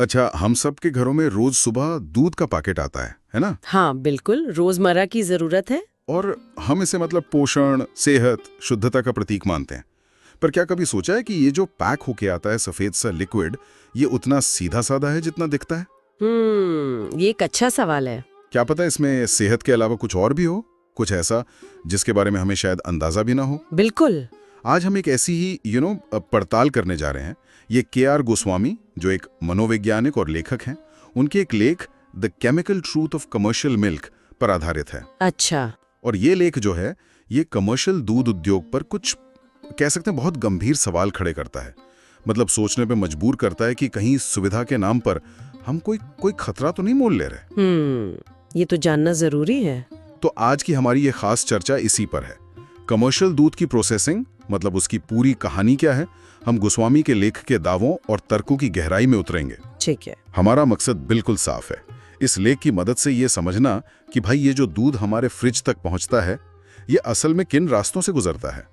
अच्छा, हम सब के घरों में रोज सुबह दूध का पैकेट आता है ना? हाँ बिल्कुल, रोजमर्रा की जरूरत है। और हम इसे मतलब पोषण, सेहत, शुद्धता का प्रतीक मानते हैं। पर क्या कभी सोचा है कि ये जो पैक होके आता है सफेद सा लिक्विड, ये उतना सीधा साधा है जितना दिखता है? ये एक अच्छा सवाल है। क्या पता इसमें सेहत के अलावा कुछ और भी हो, कुछ ऐसा जिसके बारे में हमें शायद अंदाजा भी ना हो। बिल्कुल। आज हम एक ऐसी ही पड़ताल करने जा रहे हैं। ये के.आर. गोस्वामी, जो एक मनोवैज्ञानिक और लेखक हैं, उनके एक लेख the chemical truth of commercial milk पर आधारित है। अच्छा। और ये लेख जो है, ये कमर्शियल दूध उद्योग पर कुछ कह सकते हैं बहुत गंभीर सवाल खड़े करता है। मतलब सोचने पे मजबूर करता है कि कहीं सुविधा के नाम पर हम कोई खतरा तो नहीं मोल ले रहे। ये तो जानना जरूरी है। तो आज की हमारी ये खास चर्चा इसी पर है। कमर्शियल दूध की प्रोसेसिंग, मतलब उसकी पूरी कहानी क्या है। हम गोस्वामी के लेख के दावों और तर्कों की गहराई में उतरेंगे। ठीक है। हमारा मकसद बिल्कुल साफ है, इस लेख की मदद से ये समझना कि भाई ये जो दूध हमारे फ्रिज तक पहुंचता है, ये असल में किन रास्तों से गुजरता है,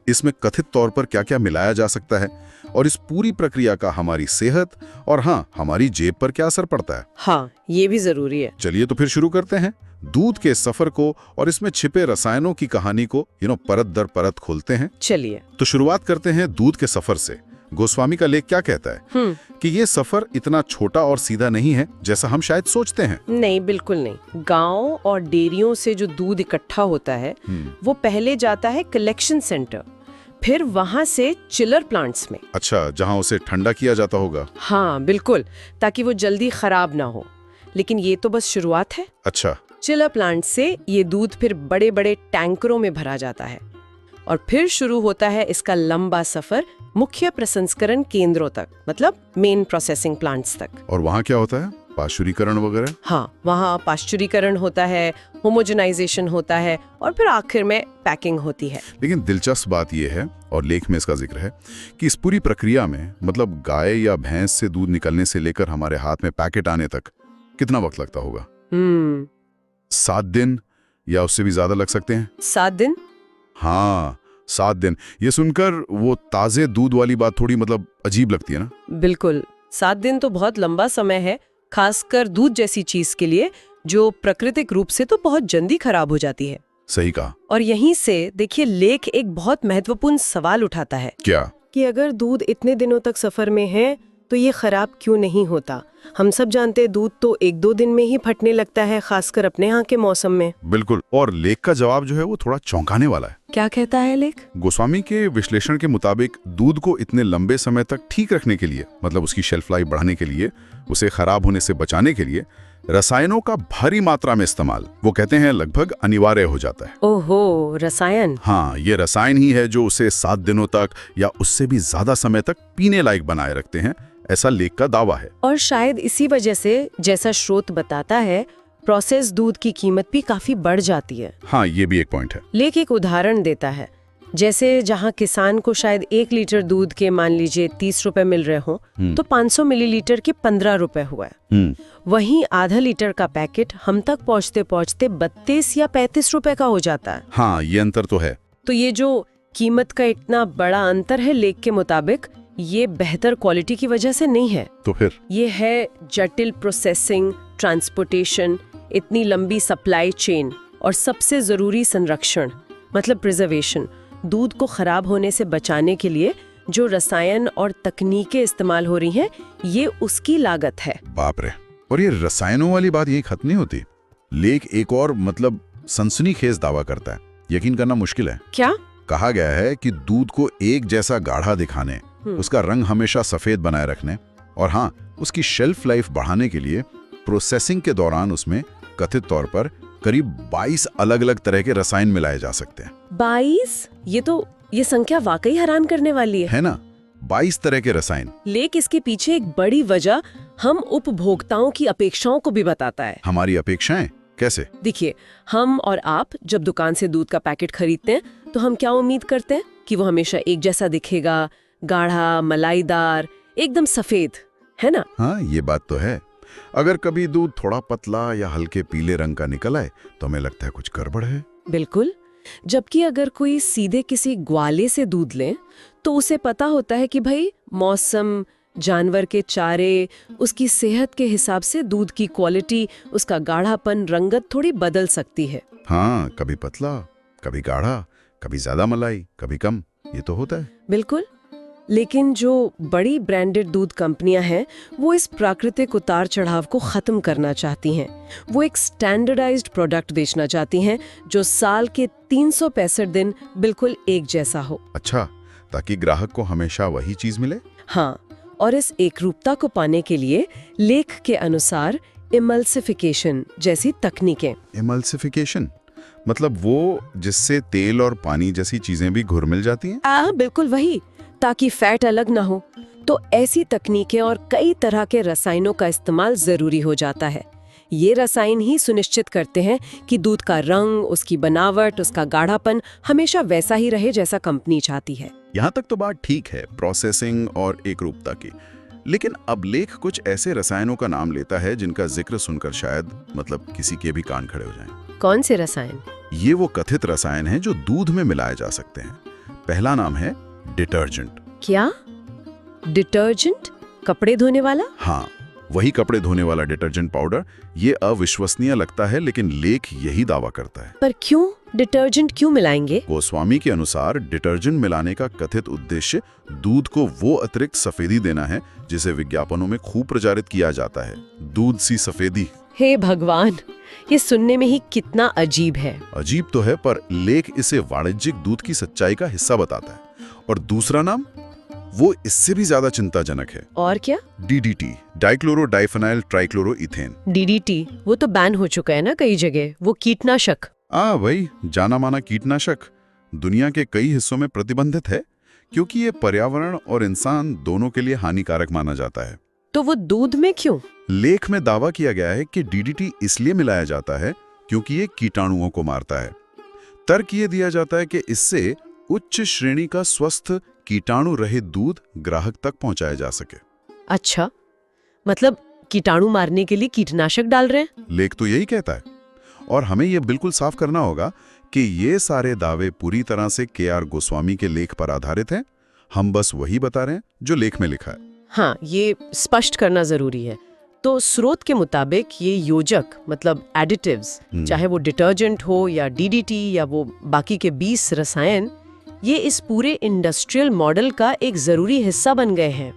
इसमें कथित तौर पर क्या क्या मिलाया जा सकता है, और इस पूरी प्रक्रिया का हमारी सेहत और हाँ, हमारी जेब पर क्या असर पड़ता है। हाँ, ये भी जरूरी है। चलिए तो फिर शुरू करते हैं दूध के सफर को और इसमें छिपे रसायनों की कहानी को परत दर परत खोलते हैं। चलिए तो शुरुआत करते हैं दूध के सफर से। गोस्वामी का लेख क्या कहता है कि ये सफर इतना छोटा और सीधा नहीं है जैसा हम शायद सोचते हैं। नहीं, बिल्कुल नहीं। गांव और डेयरियों से जो दूध इकट्ठा होता है वो पहले जाता है कलेक्शन सेंटर, फिर वहां से चिलर प्लांट्स में। अच्छा, जहां उसे ठंडा किया जाता होगा। हाँ बिल्कुल, ताकि वो जल्दी खराब ना हो। लेकिन ये तो बस शुरुआत है। अच्छा। चिलर प्लांट से ये दूध फिर बड़े बड़े टैंकरों में भरा जाता है और फिर शुरू होता है इसका लंबा सफर मुख्य प्रसंस्करण केंद्रों तक, मतलब मेन प्रोसेसिंग प्लांट्स तक। और वहाँ क्या होता है, पाश्चुरीकरण वगैरह? हाँ, वहाँ पाश्चुरीकरण होता है, होमोजेनाइजेशन होता है और फिर आखिर में पैकिंग होती है। लेकिन दिलचस्प बात यह है, और लेख में इसका जिक्र है, कि इस पूरी प्रक्रिया में मतलब गाय या भैंस से दूध निकलने से लेकर हमारे हाथ में पैकेट आने तक कितना वक्त लगता होगा? 7 दिन या उससे भी ज्यादा लग सकते हैं। 7 दिन? हाँ, 7 दिन। ये सुनकर वो ताजे दूध वाली बात थोड़ी मतलब अजीब लगती है ना? बिल्कुल, 7 दिन तो बहुत लंबा समय है, खासकर दूध जैसी चीज के लिए जो प्राकृतिक रूप से तो बहुत जल्दी खराब हो जाती है। सही कहा। और यहीं से देखिए, लेख एक बहुत महत्वपूर्ण सवाल उठाता है। क्या? कि अगर दूध इतने दिनों तक सफर में है तो ये खराब क्यों नहीं होता? हम सब जानते हैं दूध तो 1-2 दिन में ही फटने लगता है, खासकर अपने यहाँ के मौसम में। बिल्कुल। और लेख का जवाब जो है वो थोड़ा चौंकाने वाला है। क्या कहता है लेख? गोस्वामी के विश्लेषण के मुताबिक दूध को इतने लंबे समय तक ठीक रखने के लिए, मतलब उसकी शेल्फ लाइफ बढ़ाने के लिए, उसे खराब होने से बचाने के लिए रसायनों का भारी मात्रा में इस्तेमाल, वो कहते हैं, लगभग अनिवार्य हो जाता है। ओहो, रसायन? हाँ, ये रसायन ही है जो उसे 7 दिनों तक या उससे भी ज्यादा समय तक पीने लायक बनाए रखते हैं, ऐसा लेख का दावा है। और शायद इसी वजह से, जैसा स्रोत बताता है, प्रोसेस दूध की कीमत भी काफी बढ़ जाती है। हाँ, ये भी एक पॉइंट है। लेख एक उदाहरण देता है, जैसे जहाँ किसान को शायद 1 लीटर दूध के मान लीजिए 30 रुपए मिल रहे हो, तो 500 मिलीलीटर के 15 रुपए हुआ है। वहीं आधा लीटर का पैकेट हम तक पहुँचते पहुँचते 32 या 35 रुपए का हो जाता है। हाँ, ये अंतर तो है। तो ये जो कीमत का इतना बड़ा अंतर है, लेख के मुताबिक ये बेहतर क्वालिटी की वजह से नहीं है। तो फिर ये है जटिल प्रोसेसिंग, ट्रांसपोर्टेशन, इतनी लंबी सप्लाई चेन और सबसे जरूरी संरक्षण, मतलब प्रिजर्वेशन। दूध को खराब होने से बचाने के लिए जो रसायन और तकनीकें इस्तेमाल हो रही हैं, ये उसकी लागत है। बाप रे। और ये रसायनों वाली बात यही खत्म नहीं होती। लेख एक और मतलब सनसनीखेज दावा करता है, यकीन करना मुश्किल है। क्या? कहा गया है कि दूध को एक जैसा गाढ़ा दिखाने, उसका रंग हमेशा सफेद बनाए रखने और हाँ, उसकी शेल्फ लाइफ बढ़ाने के लिए प्रोसेसिंग के दौरान उसमें कथित तौर पर करीब 22 अलग अलग तरह के रसायन मिलाए जा सकते हैं। 22? ये संख्या वाकई हैरान करने वाली है ना? 22 तरह के रसायन। लेकिन इसके पीछे एक बड़ी वजह हम उपभोक्ताओं की अपेक्षाओं को भी बताता है। हमारी अपेक्षाएं कैसे? देखिए, हम और आप जब दुकान से दूध का पैकेट खरीदते हैं तो हम क्या उम्मीद करते हैं कि वो हमेशा एक जैसा दिखेगा, गाढ़ा, मलाईदार, एकदम सफेद, है ना? हाँ, ये बात तो है। अगर कभी दूध थोड़ा पतला या हल्के पीले रंग का निकल आए तो हमें लगता है कुछ गड़बड़ है। बिल्कुल। जबकि अगर कोई सीधे किसी ग्वाले से दूध ले तो उसे पता होता है कि भाई मौसम, जानवर के चारे, उसकी सेहत के हिसाब से दूध की क्वालिटी, उसका गाढ़ापन, रंगत थोड़ी बदल सकती है। हाँ, कभी पतला, कभी गाढ़ा, कभी ज्यादा मलाई, कभी कम, ये तो होता है। बिल्कुल। लेकिन जो बड़ी ब्रांडेड दूध कंपनियां हैं, वो इस प्राकृतिक उतार चढ़ाव को खत्म करना चाहती हैं। वो एक स्टैंडर्डाइज्ड प्रोडक्ट बेचना चाहती हैं जो साल के 365 दिन बिल्कुल एक जैसा हो। अच्छा, ताकि ग्राहक को हमेशा वही चीज मिले। हाँ, और इस एकरूपता को पाने के लिए लेख के अनुसार इमल्सिफिकेशन जैसी तकनीकें। इमल्सिफिकेशन मतलब वो जिससे तेल और पानी जैसी चीजें भी घुल मिल जाती हैं। बिल्कुल वही, ताकि फैट अलग ना हो। तो ऐसी तकनीकें और कई तरह के रसायनों का इस्तेमाल जरूरी हो जाता है। ये रसायन ही सुनिश्चित करते हैं कि दूध का रंग, उसकी बनावट, उसका गाढ़ापन हमेशा वैसा ही रहे जैसा कंपनी चाहती है। यहाँ तक तो बात ठीक है, प्रोसेसिंग और एकरूपता की। लेकिन अब लेख कुछ ऐसे रसायनों का नाम लेता है जिनका जिक्र सुनकर शायद किसी के भी कान खड़े हो जाएं। कौन से रसायन? ये वो कथित रसायन हैं जो दूध में मिलाए जा सकते हैं। पहला नाम है डिटर्जेंट। क्या? डिटर्जेंट? कपड़े धोने वाला? हाँ, वही कपड़े धोने वाला डिटर्जेंट पाउडर। ये अविश्वसनीय लगता है, लेकिन लेख यही दावा करता है। पर क्यों? डिटर्जेंट क्यों मिलाएंगे? गोस्वामी के अनुसार डिटर्जेंट मिलाने का कथित उद्देश्य दूध को वो अतिरिक्त सफेदी देना है जिसे विज्ञापनों में खूब प्रचारित किया जाता है, दूध सी सफेदी। हे भगवान, ये सुनने में ही कितना अजीब है। अजीब तो है, पर लेख इसे वाणिज्यिक दूध की सच्चाई का हिस्सा बताता है। और दूसरा नाम, वो इससे भी ज्यादा चिंताजनक है। और क्या? DDT, dichloro diphenyl trichloroethane. DDT वो तो बैन हो चुका है ना कई जगह, वो कीटनाशक। वही जाना माना कीटनाशक दुनिया के कई हिस्सों में प्रतिबंधित है, क्योंकि ये पर्यावरण और इंसान दोनों के लिए हानिकारक माना जाता है। तो वो दूध में क्यों? लेख में दावा किया गया है कि DDT इसलिए मिलाया जाता है क्योंकि ये कीटाणुओं को मारता है। तर्क ये दिया जाता है कि इससे उच्च श्रेणी का स्वस्थ कीटाणु रहित दूध ग्राहक तक पहुंचाया जा सके। अच्छा, मतलब कीटाणु मारने के लिए कीटनाशक डाल रहे हैं? लेख तो यही कहता है। और हमें यह बिल्कुल साफ करना होगा कि ये सारे दावे पूरी तरह से KR गोस्वामी के लेख पर आधारित हैं। हम बस वही बता रहे हैं जो लेख में लिखा है। हाँ, ये स्पष्ट करना जरूरी है। तो स्रोत के मुताबिक ये योजक मतलब एडिटिव्स, चाहे वो डिटर्जेंट हो या DDT या वो बाकी के 20 रसायन, ये इस पूरे इंडस्ट्रियल मॉडल का एक जरूरी हिस्सा बन गए हैं।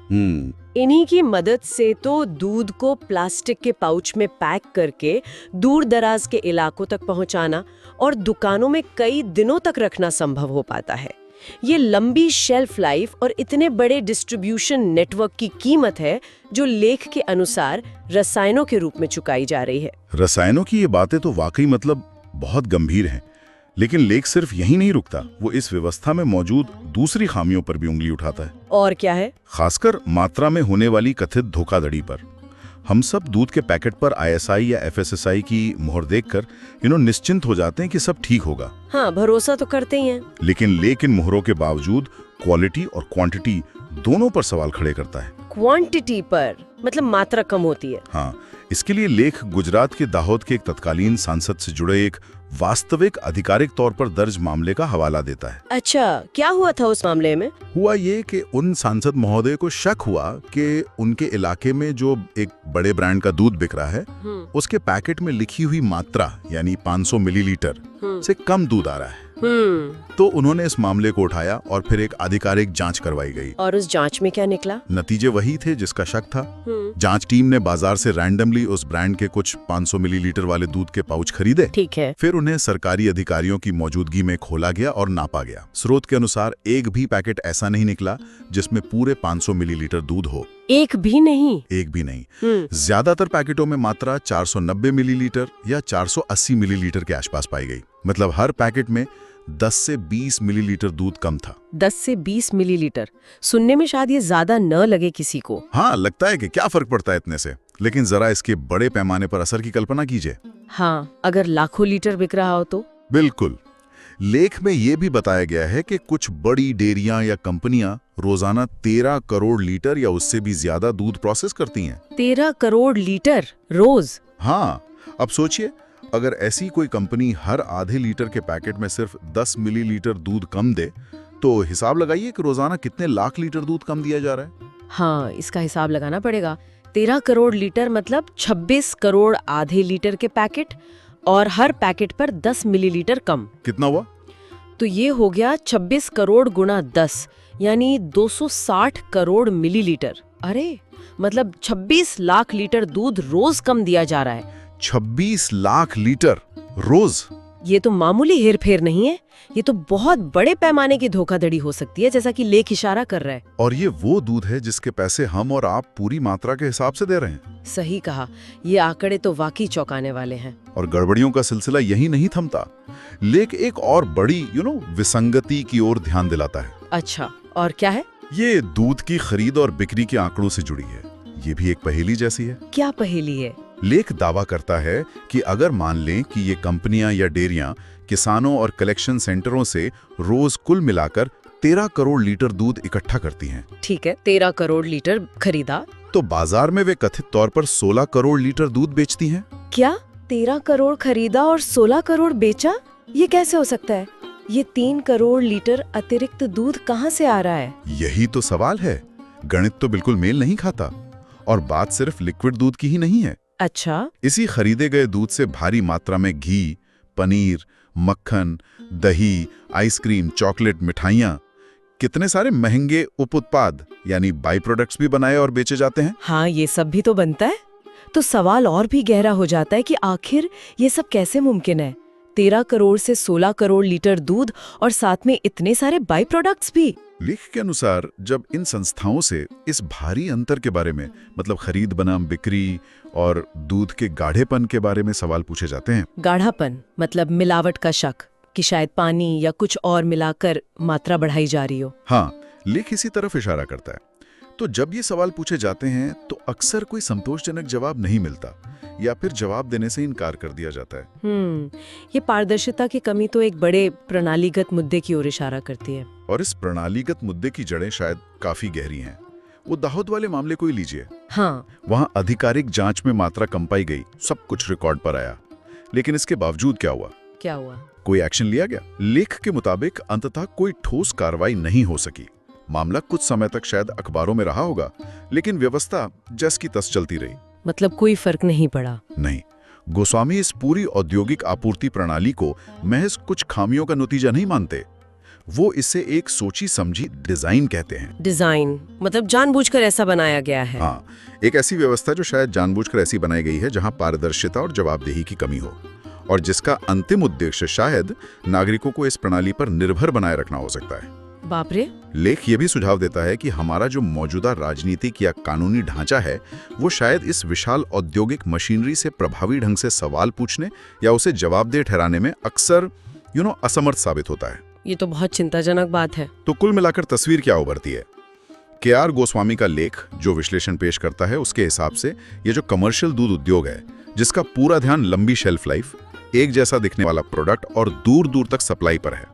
इन्हीं की मदद से तो दूध को प्लास्टिक के पाउच में पैक करके दूर दराज के इलाकों तक पहुंचाना और दुकानों में कई दिनों तक रखना संभव हो पाता है। ये लंबी शेल्फ लाइफ और इतने बड़े डिस्ट्रीब्यूशन नेटवर्क की कीमत है जो लेख के अनुसार रसायनों के रूप में चुकाई जा रही है। रसायनों की ये बातें तो वाकई बहुत गंभीर हैं। लेकिन लेख सिर्फ यही नहीं रुकता, वो इस व्यवस्था में मौजूद दूसरी खामियों पर भी उंगली उठाता है। और क्या है? खासकर मात्रा में होने वाली कथित धोखाधड़ी पर। हम सब दूध के पैकेट पर ISI या FSSI की मोहर देखकर निश्चिंत हो जाते हैं कि सब ठीक होगा। हाँ, भरोसा तो करते ही हैं। लेकिन इन मोहरों के बावजूद क्वालिटी और क्वांटिटी दोनों पर सवाल खड़े करता है। क्वांटिटी पर मतलब मात्रा कम होती है। हाँ, इसके लिए लेख गुजरात के दाहोद के एक तत्कालीन सांसद से जुड़े एक वास्तविक आधिकारिक तौर पर दर्ज मामले का हवाला देता है। अच्छा, क्या हुआ था उस मामले में? हुआ ये कि उन सांसद महोदय को शक हुआ कि उनके इलाके में जो एक बड़े ब्रांड का दूध बिक रहा है, उसके पैकेट में लिखी हुई मात्रा यानी 500 मिलीलीटर से कम दूध आ रहा है। तो उन्होंने इस मामले को उठाया और फिर एक आधिकारिक जांच करवाई गई। और उस जांच में क्या निकला? नतीजे वही थे जिसका शक था। जांच टीम ने बाजार से रैंडमली उस ब्रांड के कुछ 500 मिलीलीटर वाले दूध के पाउच खरीदे। ठीक है। फिर उन्हें सरकारी अधिकारियों की मौजूदगी में खोला गया और नापा गया। स्रोत के अनुसार एक भी पैकेट ऐसा नहीं निकला जिसमें पूरे 500 मिलीलीटर दूध हो। एक भी नहीं? एक भी नहीं। ज्यादातर पैकेटों में मात्रा 490 मिलीलीटर या 480 मिलीलीटर के आसपास पाई गई। मतलब हर पैकेट में 10 से 20 मिलीलीटर दूध कम था। 10 से 20 मिलीलीटर सुनने में शायद ये ज्यादा न लगे किसी को। हाँ, लगता है कि क्या फर्क पड़ता है इतने से, लेकिन जरा इसके बड़े पैमाने पर असर की कल्पना कीजिए। हाँ, अगर लाखों लीटर बिक रहा हो तो? बिल्कुल। लेख में यह भी बताया गया है कि कुछ बड़ी डेयरियां या कंपनियां रोजाना 13 करोड़ लीटर या उससे भी ज्यादा दूध प्रोसेस करती हैं। 13 करोड़ लीटर रोज? हाँ, अब सोचिए, अगर ऐसी कोई कंपनी हर आधे लीटर के पैकेट में सिर्फ 10 मिलीलीटर दूध कम दे, तो हिसाब लगाइए कि रोजाना कितने लाख लीटर दूध कम दिया जा रहा है। हाँ, इसका हिसाब लगाना पड़ेगा। 13 करोड़ लीटर मतलब 26 करोड़ आधे लीटर के पैकेट, और हर पैकेट पर 10 मिलीलीटर कम। कितना हुआ? तो ये हो गया 26 करोड़ गुणा 10, यानी 260 करोड़ मिलीलीटर। अरे मतलब 26 लाख लीटर दूध रोज कम दिया जा रहा है। 26 लाख लीटर रोज? ये तो मामूली हेरफेर नहीं है, ये तो बहुत बड़े पैमाने की धोखाधड़ी हो सकती है, जैसा कि लेख इशारा कर रहा है। और ये वो दूध है जिसके पैसे हम और आप पूरी मात्रा के हिसाब से दे रहे हैं। सही कहा, ये आंकड़े तो वाकई चौंकाने वाले हैं। और गड़बड़ियों का सिलसिला यही नहीं थमता। लेख एक और बड़ी विसंगति की ओर ध्यान दिलाता है। अच्छा, और क्या है? ये दूध की खरीद और बिक्री के आंकड़ों से जुड़ी है। ये भी एक पहेली जैसी है। क्या पहेली है? लेख दावा करता है कि अगर मान लें कि ये कंपनियां या डेयरियां किसानों और कलेक्शन सेंटरों से रोज कुल मिलाकर 13 करोड़ लीटर दूध इकट्ठा करती हैं। ठीक है, 13 करोड़ लीटर खरीदा, तो बाजार में वे कथित तौर पर 16 करोड़ लीटर दूध बेचती हैं। क्या 13 करोड़ खरीदा और 16 करोड़ बेचा? ये कैसे हो सकता है? ये 3 करोड़ लीटर अतिरिक्त दूध कहाँ से आ रहा है? यही तो सवाल है। गणित तो बिल्कुल मेल नहीं खाता। और बात सिर्फ लिक्विड दूध की ही नहीं है। अच्छा, इसी खरीदे गए दूध से भारी मात्रा में घी, पनीर, मक्खन, दही, आइसक्रीम, चॉकलेट, मिठाइयाँ, कितने सारे महंगे उप उत्पाद यानी बाई प्रोडक्ट्स भी बनाए और बेचे जाते हैं। हाँ, ये सब भी तो बनता है। तो सवाल और भी गहरा हो जाता है कि आखिर ये सब कैसे मुमकिन है? 13 करोड़ से 16 करोड़ लीटर दूध और साथ में इतने सारे बाई प्रोडक्ट्स भी। लेख के अनुसार जब इन संस्थाओं से इस भारी अंतर के बारे में, मतलब खरीद बनाम बिक्री और दूध के गाढ़ेपन के बारे में सवाल पूछे जाते हैं। गाढ़ापन मतलब मिलावट का शक कि शायद पानी या कुछ और मिलाकर मात्रा बढ़ाई जा रही हो। हाँ, लेख इसी तरफ इशारा करता है। तो जब ये सवाल पूछे जाते हैं तो अक्सर कोई संतोषजनक जवाब नहीं मिलता या फिर जवाब देने से इनकार कर दिया जाता है। ये पारदर्शिता की कमी तो एक बड़े प्रणालीगत मुद्दे की ओर इशारा करती है। और इस प्रणालीगत मुद्दे की जड़ें शायद काफी गहरी हैं। वो दाहोद वाले मामले को ही लीजिए। हाँ, वहां आधिकारिक जांच में मात्रा कम पाई गई, सब कुछ रिकॉर्ड पर आया, लेकिन इसके बावजूद क्या हुआ? क्या हुआ? कोई एक्शन लिया गया? लेख के मुताबिक अंततः कोई ठोस कार्रवाई नहीं हो सकी। मामला कुछ समय तक शायद अखबारों में रहा होगा, लेकिन व्यवस्था जस की तस चलती रही। मतलब कोई फर्क नहीं पड़ा? नहीं। गोस्वामी इस पूरी औद्योगिक आपूर्ति प्रणाली को महज कुछ खामियों का नतीजा नहीं मानते। वो इसे एक सोची समझी डिजाइन कहते हैं। डिजाइन मतलब जानबूझकर ऐसा बनाया गया है। हाँ, एक ऐसी व्यवस्था जो शायद जानबूझकर ऐसी बनाई गई है जहां पारदर्शिता और जवाबदेही की कमी हो, और जिसका अंतिम उद्देश्य शायद नागरिकों को इस प्रणाली पर निर्भर बनाए रखना हो सकता है। बाप रे। लेख ये भी सुझाव देता है कि हमारा जो मौजूदा राजनीतिक या कानूनी ढांचा है वो शायद इस विशाल औद्योगिक मशीनरी से प्रभावी ढंग से सवाल पूछने या उसे जवाबदेह ठहराने में अक्सर असमर्थ साबित होता है। ये तो बहुत चिंताजनक बात है। तो कुल मिलाकर तस्वीर क्या उभरती है? के.आर. गोस्वामी का लेख जो विश्लेषण पेश करता है उसके हिसाब से ये जो कमर्शियल दूध उद्योग है, जिसका पूरा ध्यान लंबी शेल्फ लाइफ, एक जैसा दिखने वाला प्रोडक्ट और दूर दूर तक सप्लाई पर है,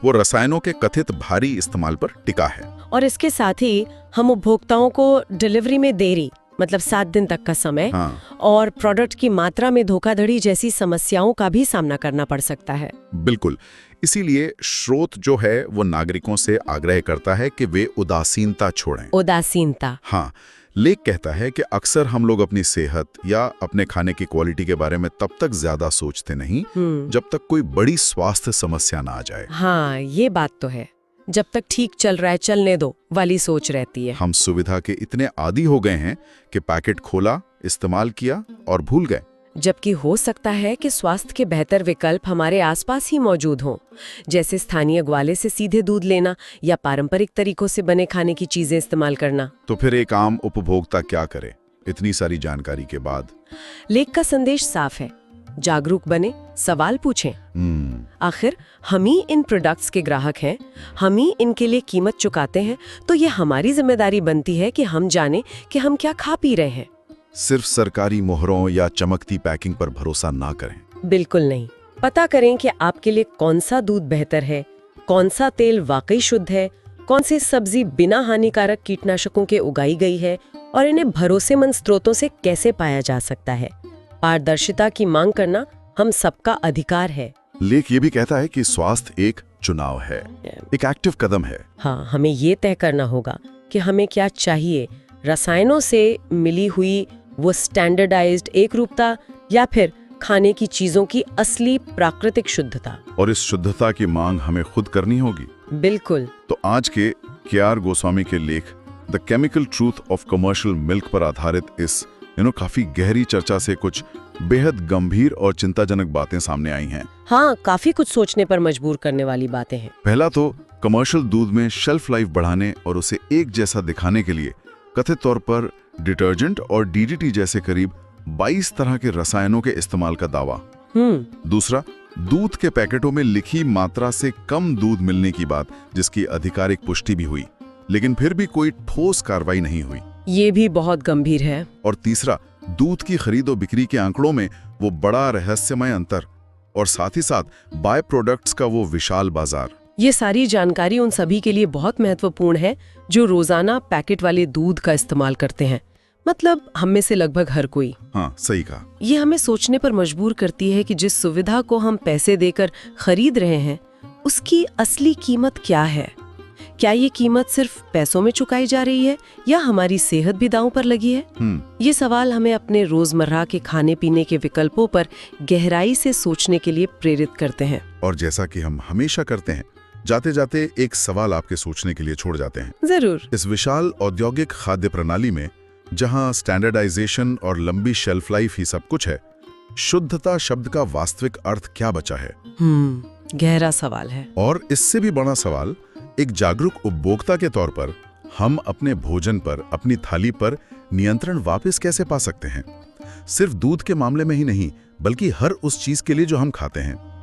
वो रसायनों के कथित भारी इस्तेमाल पर टिका है। और इसके साथ ही हम उपभोक्ताओं को डिलीवरी में देरी मतलब 7 दिन तक का समय, हाँ। और प्रोडक्ट की मात्रा में धोखाधड़ी जैसी समस्याओं का भी सामना करना पड़ सकता है। बिल्कुल। इसीलिए स्रोत जो है वो नागरिकों से आग्रह करता है कि वे उदासीनता छोड़ें। उदासीनता? हाँ। लेख कहता है कि अक्सर हम लोग अपनी सेहत या अपने खाने की क्वालिटी के बारे में तब तक ज्यादा सोचते नहीं जब तक कोई बड़ी स्वास्थ्य समस्या ना आ जाए। हाँ, ये बात तो है। जब तक ठीक चल रहा है चलने दो वाली सोच रहती है। हम सुविधा के इतने आदी हो गए हैं कि पैकेट खोला, इस्तेमाल किया और भूल गए। जबकि हो सकता है कि स्वास्थ्य के बेहतर विकल्प हमारे आसपास ही मौजूद हों, जैसे स्थानीय ग्वाले से सीधे दूध लेना या पारंपरिक तरीकों से बने खाने की चीजें इस्तेमाल करना। तो फिर एक आम उपभोक्ता क्या करे इतनी सारी जानकारी के बाद? लेख का संदेश साफ है, जागरूक बने, सवाल पूछें। आखिर हम ही इन प्रोडक्ट्स के ग्राहक हैं, हम ही इनके लिए कीमत चुकाते हैं, तो ये हमारी जिम्मेदारी बनती है कि हम जानें कि हम क्या खा पी रहे हैं। सिर्फ सरकारी मोहरों या चमकती पैकिंग पर भरोसा ना करें। बिल्कुल नहीं। पता करें कि आपके लिए कौन सा दूध बेहतर है, कौन सा तेल वाकई शुद्ध है, कौन सी सब्जी बिना हानिकारक कीटनाशकों के उगाई गई है और इन्हें भरोसेमंद स्रोतों से कैसे पाया जा सकता है। पारदर्शिता की मांग करना हम सबका अधिकार है। लेख ये भी कहता है कि स्वास्थ्य एक चुनाव है, एक एक्टिव कदम है। हाँ, हमें ये तय करना होगा कि हमें क्या चाहिए, रसायनों से मिली हुई वो स्टैंडर्डाइज्ड एकरूपता या फिर खाने की चीजों की असली प्राकृतिक शुद्धता। और इस शुद्धता की मांग हमें खुद करनी होगी। बिल्कुल। तो आज के के.आर. गोस्वामी के लेख the chemical truth of commercial milk पर आधारित इस काफी गहरी चर्चा से कुछ बेहद गंभीर और चिंताजनक बातें सामने आई हैं। हाँ, काफी कुछ सोचने पर मजबूर करने वाली बातें हैं। पहला तो कमर्शियल दूध में शेल्फ लाइफ बढ़ाने और उसे एक जैसा दिखाने के लिए कथित तौर पर डिटर्जेंट और डीडीटी जैसे करीब 22 तरह के रसायनों के इस्तेमाल का दावा। दूसरा, दूध के पैकेटों में लिखी मात्रा से कम दूध मिलने की बात, जिसकी आधिकारिक पुष्टि भी हुई, लेकिन फिर भी कोई ठोस कार्रवाई नहीं हुई। ये भी बहुत गंभीर है। और तीसरा, दूध की खरीद और बिक्री के आंकड़ों में वो बड़ा रहस्यमय अंतर और साथ ही साथ बाय प्रोडक्ट्स का वो विशाल बाजार। ये सारी जानकारी उन सभी के लिए बहुत महत्वपूर्ण है जो रोजाना पैकेट वाले दूध का इस्तेमाल करते हैं, मतलब हम में से लगभग हर कोई। हाँ, सही कहा। ये हमें सोचने पर मजबूर करती है कि जिस सुविधा को हम पैसे देकर खरीद रहे हैं उसकी असली कीमत क्या है। क्या ये कीमत सिर्फ पैसों में चुकाई जा रही है या हमारी सेहत भी दांव पर लगी है? ये सवाल हमें अपने रोजमर्रा के खाने पीने के विकल्पों पर गहराई से सोचने के लिए प्रेरित करते हैं। और जैसा कि हम हमेशा करते हैं, जाते जाते एक सवाल आपके सोचने के लिए छोड़ जाते हैं। जरूर। इस विशाल औद्योगिक खाद्य प्रणाली में, जहां स्टैंडर्डाइजेशन और लंबी शेल्फ लाइफ ही सब कुछ है, शुद्धता शब्द का वास्तविक अर्थ क्या बचा है? गहरा सवाल है। और इससे भी बड़ा सवाल, एक जागरूक उपभोक्ता के तौर पर हम अपने भोजन पर, अपनी थाली पर नियंत्रण वापस कैसे पा सकते हैं? सिर्फ दूध के मामले में ही नहीं, बल्कि हर उस चीज के लिए जो हम खाते हैं।